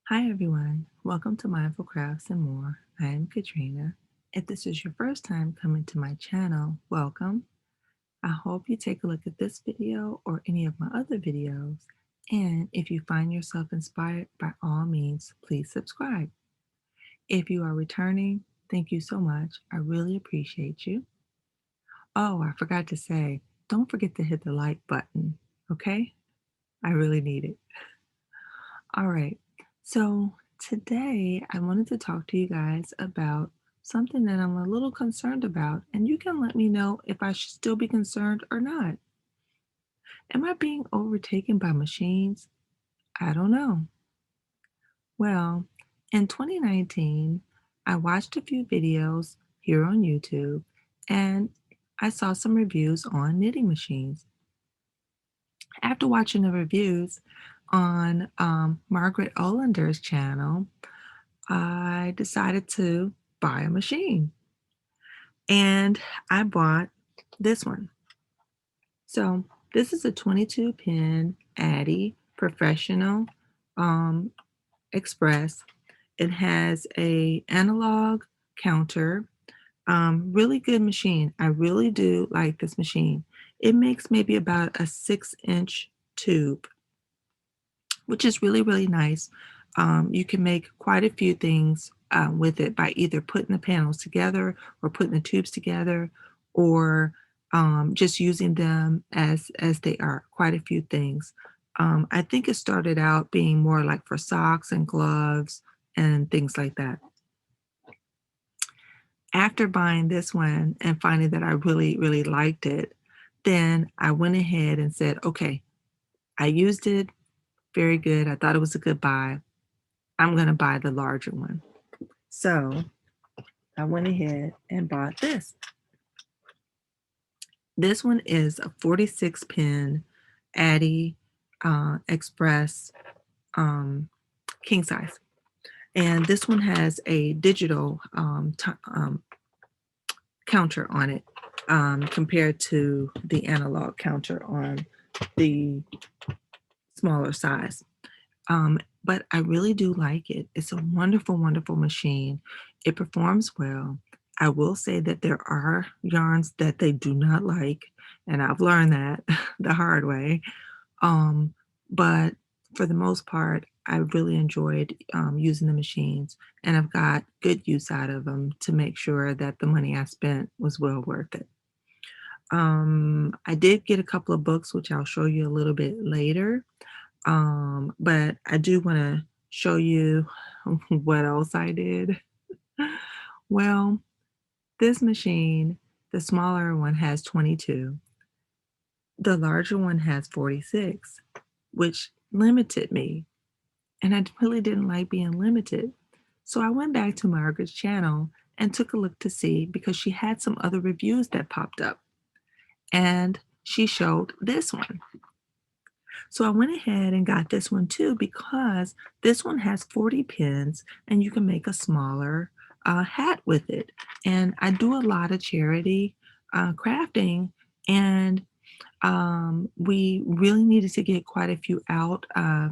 Hi everyone, welcome to Mindful Crafts and More. I am Katrina. If this is your first time coming to my channel, welcome. I hope you take a look at this video or any of my other videos. And if you find yourself inspired, by all means, please subscribe. If you are returning, thank you so much. I really appreciate you. Oh, I forgot to say, don't forget to hit the like button, okay? I really need it. All right. So today I wanted to talk to you guys about something that I'm a little concerned about, and you can let me know if I should still be concerned or not. Am I being overtaken by machines? I don't know. Well, in 2019, I watched a few videos here on YouTube and I saw some reviews on knitting machines. After watching the reviews on Margaret Olander's channel, I decided to buy a machine and I bought this one. So this is a 22 pin Addi Professional um, Express. It has a analog counter, really good machine. I really do like this machine. It makes maybe about a 6-inch tube, which is really, really nice. You can make quite a few things with it by either putting the panels together or putting the tubes together or just using them as they are, quite a few things. I think it started out being more like for socks and gloves and things like that. After buying this one and finding that I really, really liked it, then I went ahead and said, okay, I used it, very good. I thought it was a good buy. I'm going to buy the larger one. So I went ahead and bought this. This one is a 46 pin Addi Express king size. And this one has a digital counter on it compared to the analog counter on the smaller size. But I really do like it. It's a wonderful, wonderful machine. It performs well. I will say that there are yarns that they do not like, and I've learned that the hard way. But for the most part, I really enjoyed using the machines, and I've got good use out of them to make sure that the money I spent was well worth it. I did get a couple of books, which I'll show you a little bit later. But I do want to show you what else I did. Well, this machine, the smaller one has 22. The larger one has 46, which limited me. And I really didn't like being limited. So I went back to Margaret's channel and took a look to see because she had some other reviews that popped up. And she showed this one. So I went ahead and got this one too because this one has 40 pins and you can make a smaller hat with it. And I do a lot of charity crafting, and we really needed to get quite a few out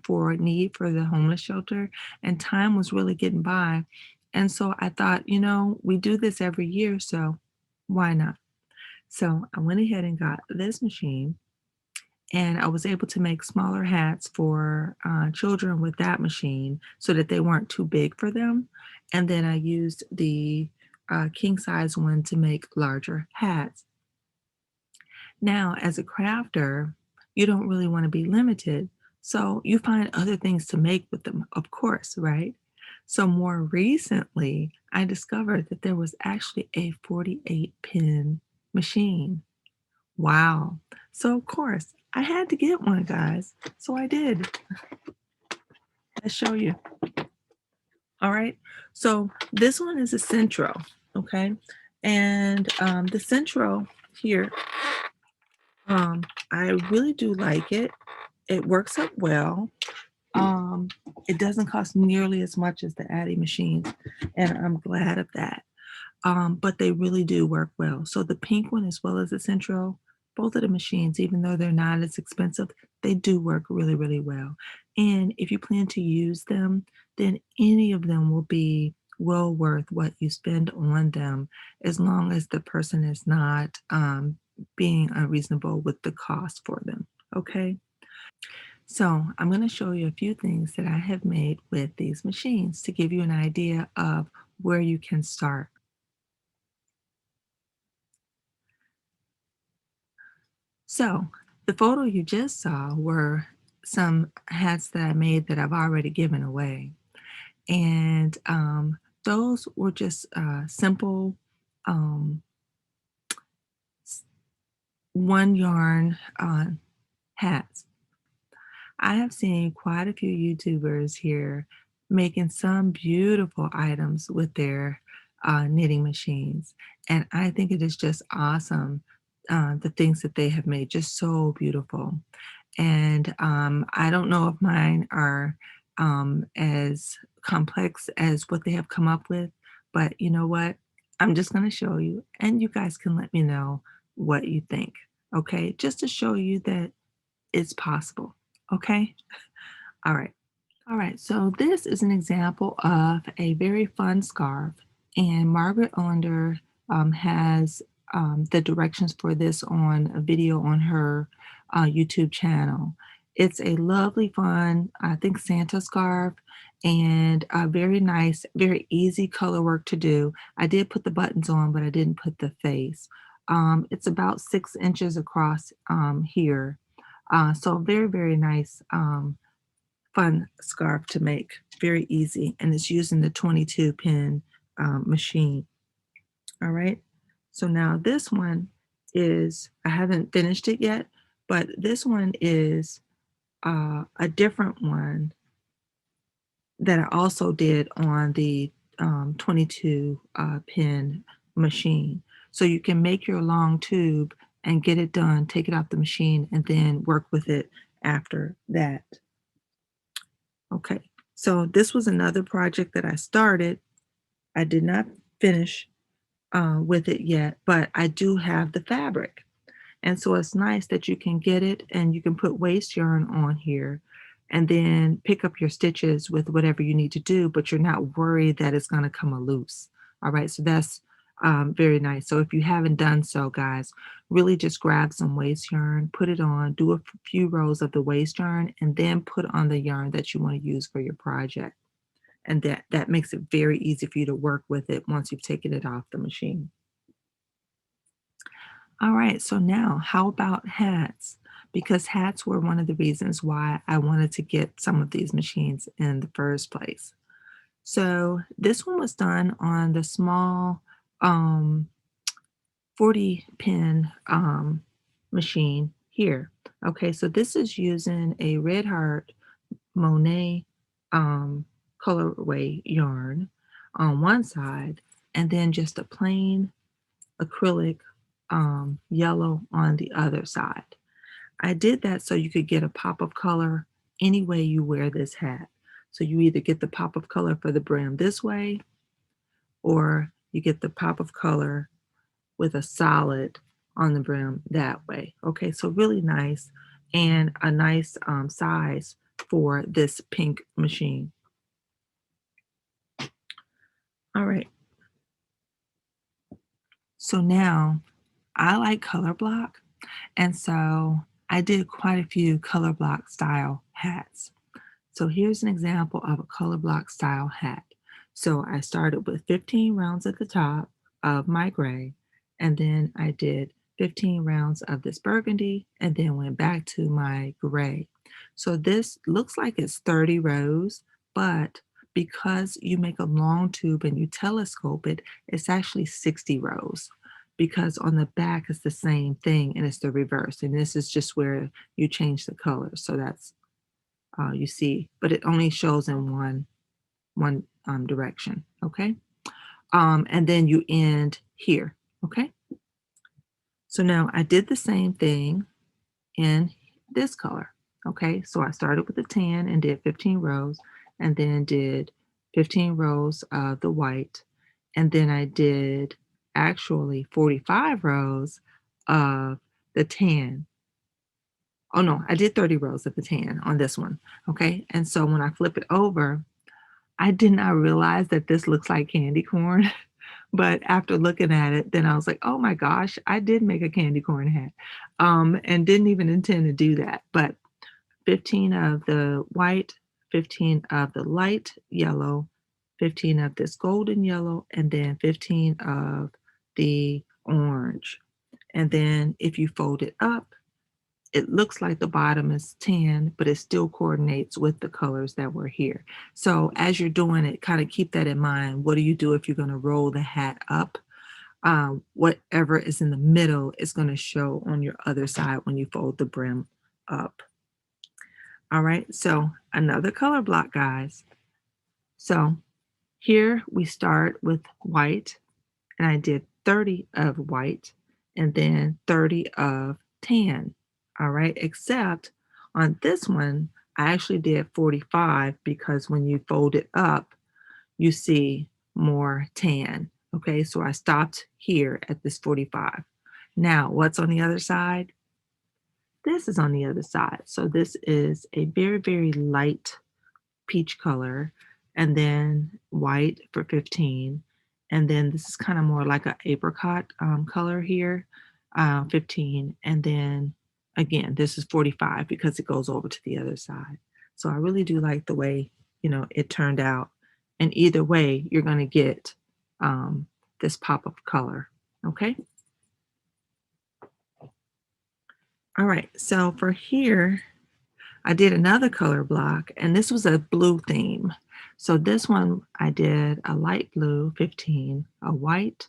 for need for the homeless shelter, and time was really getting by. And so I thought, we do this every year, so why not? So I went ahead and got this machine, and I was able to make smaller hats for children with that machine so that they weren't too big for them. And then I used the king size one to make larger hats. Now, as a crafter, you don't really want to be limited. So you find other things to make with them, of course, right? So more recently, I discovered that there was actually a 48 pin machine. Wow. So of course, I had to get one, guys. So I did. Let's show you. All right. So this one is a Centro, okay? And the Centro here, I really do like it. It works up well. Um, it doesn't cost nearly as much as the Addi machines, and I'm glad of that. But they really do work well. So the pink one as well as the Centro, Both of the machines, even though they're not as expensive, they do work really, really well. And if you plan to use them, then any of them will be well worth what you spend on them as long as the person is not being unreasonable with the cost for them. Okay. So I'm going to show you a few things that I have made with these machines to give you an idea of where you can start. So the photo you just saw were some hats that I made that I've already given away. And those were just simple um, one yarn hats. I have seen quite a few YouTubers here making some beautiful items with their knitting machines. And I think it is just awesome, the things that they have made, just so beautiful. And I don't know if mine are as complex as what they have come up with, but you know what? I'm just going to show you, and you guys can let me know what you think. Okay, just to show you that it's possible. Okay, all right. All right, so this is an example of a very fun scarf, and Margaret Ellender has the directions for this on a video on her YouTube channel. It's a lovely, fun, I think, Santa scarf, and very nice, very easy color work to do. I did put the buttons on, but I didn't put the face. It's about 6 inches across here, so very, very nice. Fun scarf to make, very easy, and it's using the 22 pin machine. All right, so now this one is, I haven't finished it yet, but this one is a different one that I also did on the 22 pin machine. So you can make your long tube and get it done, take it out the machine, and then work with it after that. Okay, so this was another project that I started. I did not finish with it yet, but I do have the fabric. And so it's nice that you can get it and you can put waste yarn on here and then pick up your stitches with whatever you need to do, but you're not worried that it's going to come loose. All right, so that's very nice. So if you haven't done so, guys, really just grab some waste yarn, put it on, do a few rows of the waste yarn, and then put on the yarn that you want to use for your project. And that makes it very easy for you to work with it once you've taken it off the machine. All right, so now how about hats? Because hats were one of the reasons why I wanted to get some of these machines in the first place. So this one was done on the small um, 40 pin machine here. Okay, so this is using a Red Heart Monet um, colorway yarn on one side, and then just a plain acrylic yellow on the other side. I did that so you could get a pop of color any way you wear this hat. So you either get the pop of color for the brim this way, or you get the pop of color with a solid on the brim that way. Okay, so really nice, and a nice size for this pink machine. All right, so now I like color block, and so I did quite a few color block style hats. So here's an example of a color block style hat. So I started with 15 rounds at the top of my gray, and then I did 15 rounds of this burgundy, and then went back to my gray. So this looks like it's 30 rows, but because you make a long tube and you telescope it, it's actually 60 rows, because on the back it's the same thing and it's the reverse. And this is just where you change the color. So that's you see, but it only shows in one direction. Okay, and then you end here. Okay, so now I did the same thing in this color. Okay, so I started with the tan and did 15 rows, and then did 15 rows of the white, and then I did actually 45 rows of the tan. Oh no, I did 30 rows of the tan on this one. Okay. And so when I flip it over, I did not realize that this looks like candy corn. But after looking at it, then I was like, oh my gosh, I did make a candy corn hat. And didn't even intend to do that. But 15 of the white, 15 of the light yellow, 15 of this golden yellow, and then 15 of the orange. And then if you fold it up, it looks like the bottom is tan, but it still coordinates with the colors that were here. So as you're doing it, kind of keep that in mind. What do you do if you're going to roll the hat up? Whatever is in the middle is going to show on your other side when you fold the brim up. All right, so another color block, guys. So here we start with white, and I did 30 of white and then 30 of tan. All right, except on this one, I actually did 45 because when you fold it up, you see more tan. Okay, so I stopped here at this 45. Now, what's on the other side? This is on the other side. So this is a very, very light peach color, and then white for 15. And then this is kind of more like an apricot color here, 15. And then again, this is 45 because it goes over to the other side. So I really do like the way, it turned out. And either way, you're going to get this pop of color. Okay. All right. So for here, I did another color block, and this was a blue theme. So this one I did a light blue 15, a white,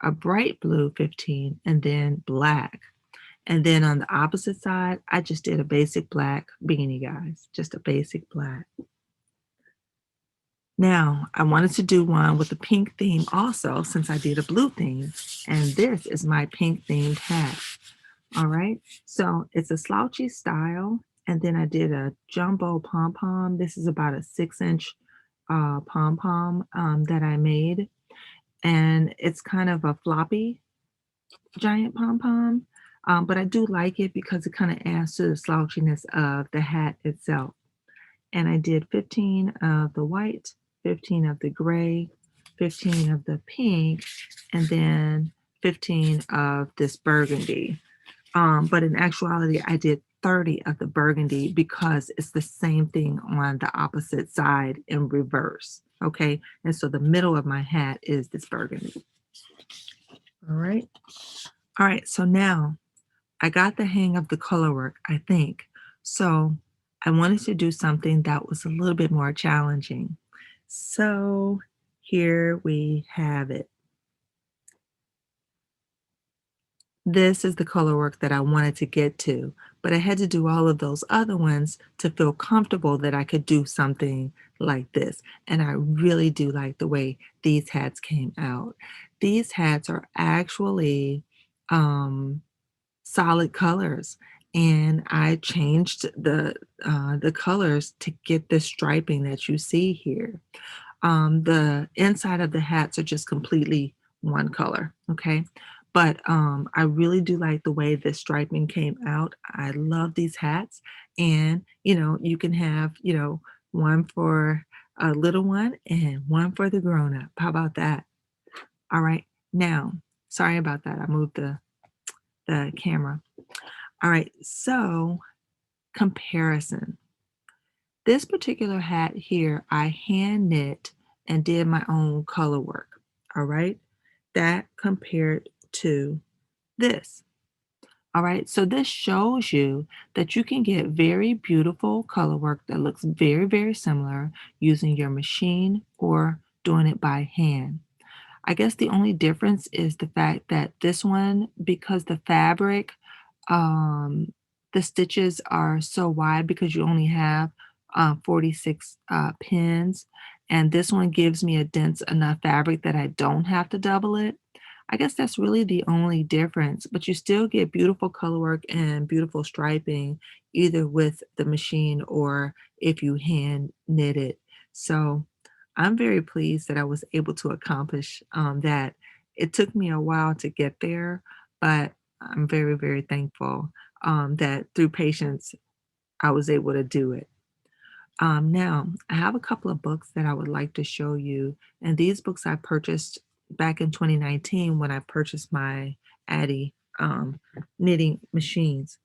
a bright blue 15, and then black. And then on the opposite side, I just did a basic black beanie, guys, just a basic black. Now, I wanted to do one with a pink theme also, since I did a blue theme, and this is my pink themed hat. All right, so it's a slouchy style, and then I did a jumbo pom-pom. This is about a 6-inch pom-pom that I made, and it's kind of a floppy giant pom-pom, but I do like it because it kind of adds to the slouchiness of the hat itself. And I did 15 of the white, 15 of the gray, 15 of the pink, and then 15 of this burgundy. But in actuality, I did 30 of the burgundy because it's the same thing on the opposite side in reverse. Okay. And so the middle of my hat is this burgundy. All right. All right. So now I got the hang of the color work, I think. So I wanted to do something that was a little bit more challenging. So here we have it. This is the color work that I wanted to get to, but I had to do all of those other ones to feel comfortable that I could do something like this. And I really do like the way these hats came out. These hats are actually solid colors, and I changed the colors to get the striping that you see here. The inside of the hats are just completely one color, okay? But I really do like the way the striping came out. I love these hats, and you can have one for a little one and one for the grown up. How about that? All right. Now, sorry about that. I moved the camera. All right. So comparison. This particular hat here, I hand knit and did my own color work. All right. That compared to this. All right. So this shows you that you can get very beautiful color work that looks very, very similar using your machine or doing it by hand. I guess the only difference is the fact that this one, because the fabric, um, the stitches are so wide because you only have 46 pins, and this one gives me a dense enough fabric that I don't have to double it. I guess that's really the only difference, but you still get beautiful color work and beautiful striping either with the machine or if you hand knit it. So I'm very pleased that I was able to accomplish that. It took me a while to get there, but I'm very, very thankful that through patience, I was able to do it. Now, I have a couple of books that I would like to show you, and these books I purchased back in 2019 when I purchased my Addy knitting machines.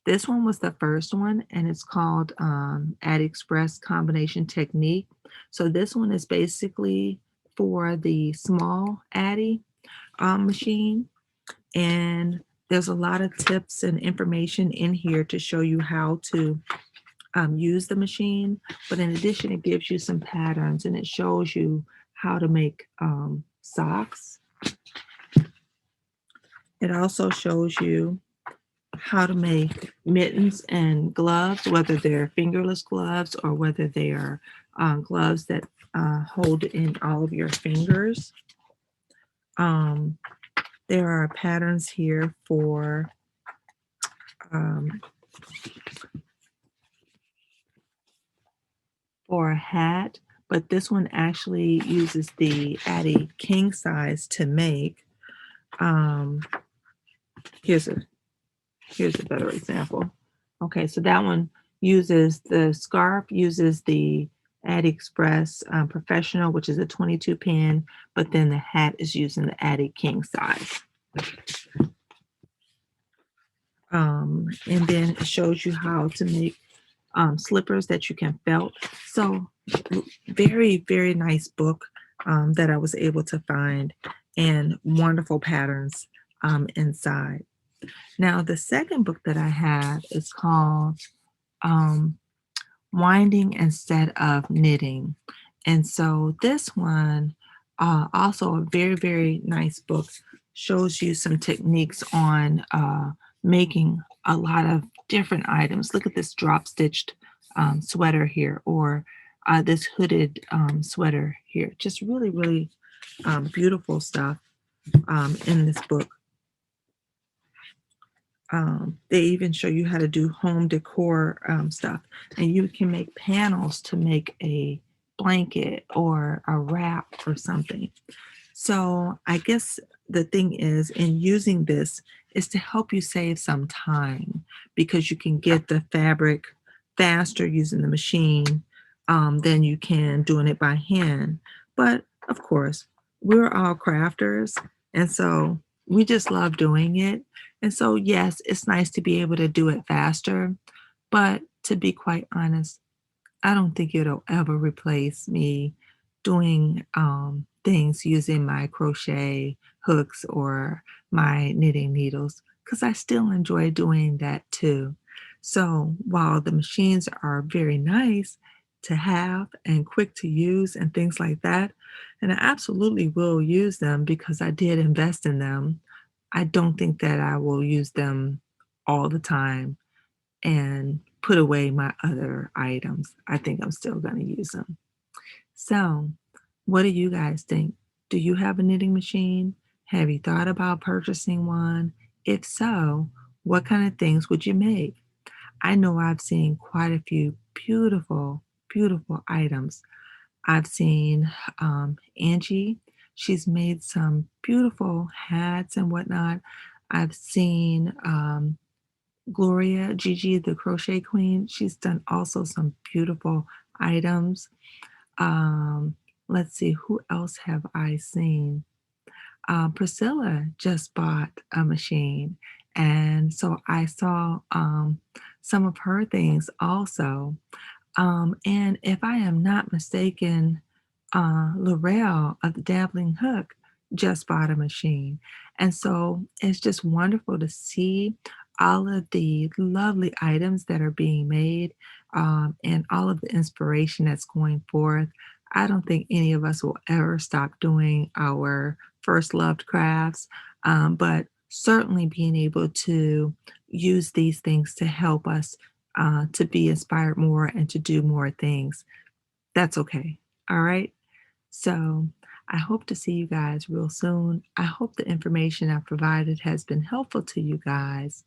This one was the first one, and it's called Addy Express Combination Technique. So this one is basically for the small Addy machine, and there's a lot of tips and information in here to show you how to use the machine. But in addition, it gives you some patterns and it shows you how to make socks. It also shows you how to make mittens and gloves, whether they're fingerless gloves or whether they are gloves that hold in all of your fingers. Um, there are patterns here um, for a hat, but this one actually uses the Addy king size to make. Um, here's a here's a better example. Okay, so that one uses the scarf uses the Addy Express Professional, which is a 22 pin, but then the hat is using the Addy king size. And then it shows you how to make slippers that you can felt. So very, very nice book that I was able to find, and wonderful patterns inside. Now, the second book that I have is called um, Winding Instead of Knitting. And so this one, also a very, very nice book, shows you some techniques on making a lot of different items. Look at this drop stitched sweater here, or this hooded sweater here. Just really, really beautiful stuff in this book. They even show you how to do home decor stuff, and you can make panels to make a blanket or a wrap or something. So I guess the thing is, in using this, is to help you save some time because you can get the fabric faster using the machine than you can doing it by hand. But of course, we're all crafters, and so we just love doing it. And so, yes, it's nice to be able to do it faster, but to be quite honest, I don't think it'll ever replace me doing things using my crochet hooks or my knitting needles because I still enjoy doing that too. So while the machines are very nice to have and quick to use and things like that, and I absolutely will use them because I did invest in them, I don't think that I will use them all the time and put away my other items. I think I'm still going to use them. So, what do you guys think? Do you have a knitting machine? Have you thought about purchasing one? If so, what kind of things would you make? I know I've seen quite a few beautiful, beautiful items. I've seen Angie. She's made some beautiful hats and whatnot. I've seen Gloria, Gigi, the crochet queen. She's done also some beautiful items. Um, let's see, who else have I seen? Priscilla just bought a machine, and so I saw some of her things also. And if I am not mistaken, Laurel of the Dabbling Hook just bought a machine. And so it's just wonderful to see all of the lovely items that are being made and all of the inspiration that's going forth. I don't think any of us will ever stop doing our first loved crafts, but certainly being able to use these things to help us to be inspired more and to do more things. That's okay. All right. So I hope to see you guys real soon. I hope the information I provided has been helpful to you guys.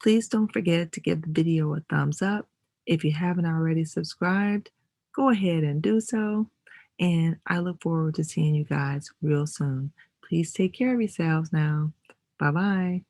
Please don't forget to give the video a thumbs up. If you haven't already subscribed, go ahead and do so. And I look forward to seeing you guys real soon. Please take care of yourselves now. Bye bye.